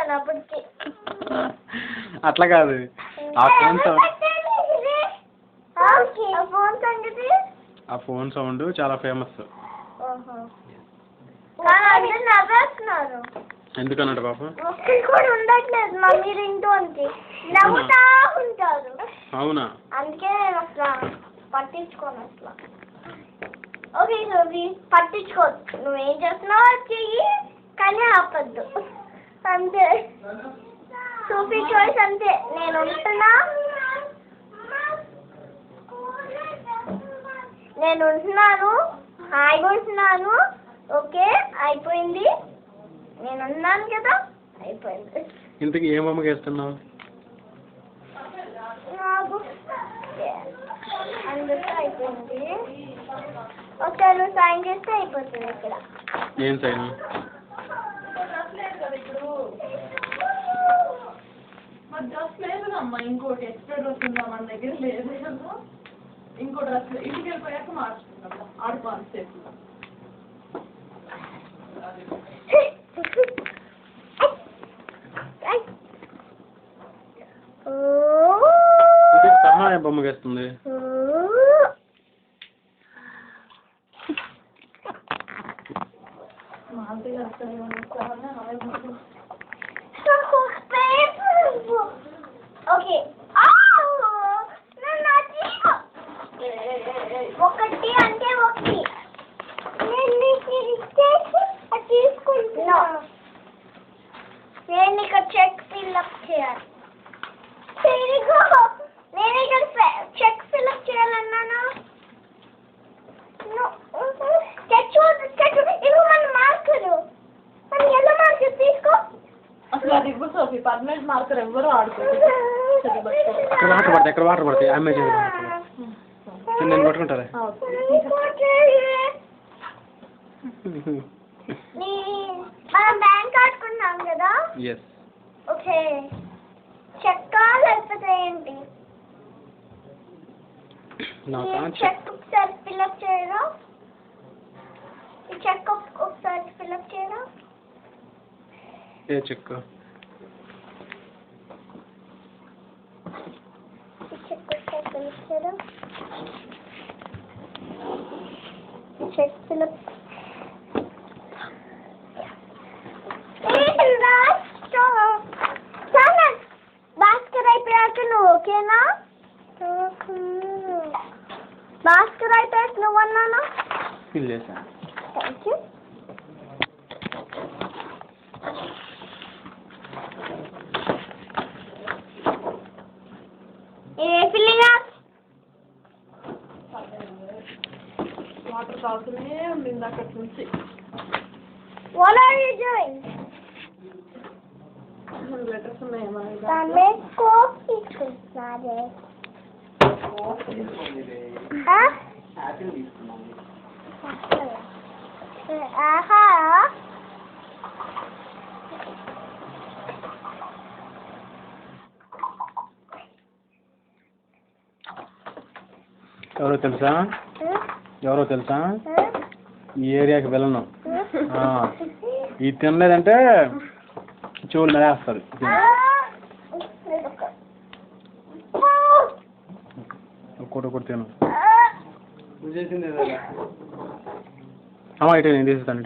ఉంటాను అప్పటికి. అట్లా కాదు, ఆ ఫోన్ సౌండ్, ఆ ఫోన్ సౌండ్ చాలా ఫేమస్. నవ్వేస్తున్నారు ఎందుకన్నాడు పాప? కూడా ఉండట్లేదు మమ్మీ రింగ్ టోన్కి, నవ్వుతా ఉంటారు. అవునా? అందుకే నేను అసలు పట్టించుకోను అసలు. ఓకే సోఫీ, పట్టించుకోవచ్చు, నువ్వేం చేస్తున్నావు చెయ్యి, కానీ ఆపద్దు అంతే. సోఫీ చాయిస్ అంతే. నేను ఉంటున్నాను, హాయిగా ఉంటున్నాను. ఓకే అయిపోయింది, నేను ఉన్నాను కదా, అయిపోయింది. ఇంతకీ ఏ బొమ్మకి వేస్తున్నావు? నాకు అందుకే అయిపోయింది. ఒకసారి నువ్వు సైన్ చేస్తే అయిపోతుంది. ఇక్కడ ఏం సైన్? డ్రెస్ లేదమ్మా, ఇంకోటి ఎక్స్ట్రా డ్రెస్ ఉందా మన దగ్గర? లేదు కదా, ఇంకో డ్రెస్ ఇంటికి వెళ్ళిపోయాక మార్చుకుందాం. ఆడుకోవాలి సేపు. సహాయ బొమ్మకి వేస్తుంది. ఓకే ఒకటి అంటే ఒకటి తీసుకుంటున్నా. నేను ఇక్కడ చెక్ ఫిల్అప్ చేయాలి. నేను ఇక్కడ చెక్ ఫిల్అప్ చేయాలన్నాను. ఇవి మన మార్కరు, మన ఎల్లో మార్కర్ తీసుకో. అసలు అది ఇవ్వు సోఫీ, పర్మనెంట్ మార్కర్ ఎవ్వరూ ఆడుకోరు. ఎక్కడ వాటర్ పడతాయి? అమ్మాయి నేను పట్టుకుంటారా? మనం బ్యాంక్ ఆడుకున్నాం కదా. ఓకే చెక్క లేకపోతే ఏంటి? చెక్ ఒకసారి ఫిల్అప్ చేయరా? ఈ చెక్ ఒకసారి ఫిల్అప్ చేయరా? ఏ చెక్? ఈ చెక్ ఒకసారి ఫిల్అప్ చేయరా? Check fill up. భాస్కర్ అయిపోయాక నువ్వు ఓకేనా? భాస్కర్ అయిపోయాక నువ్వు అన్నాను. ఫిల్ చేసా. Thank you. వాటర్ తాగుతూనే ఉండింది అక్కడి నుంచి. What are you doing? Letters ఉన్నాయేమో. దాన్ని కాఫీ తీసుకున్నారే. ఆహా ఎవరో తెలుసా? ఈ ఏరియాకి వెళ్ళను. ఇది తినలేదంటే చెవులు నరేస్తారు. ఒక్కటి తిను. అమ్మా ఇటు నేను తీస్తాను.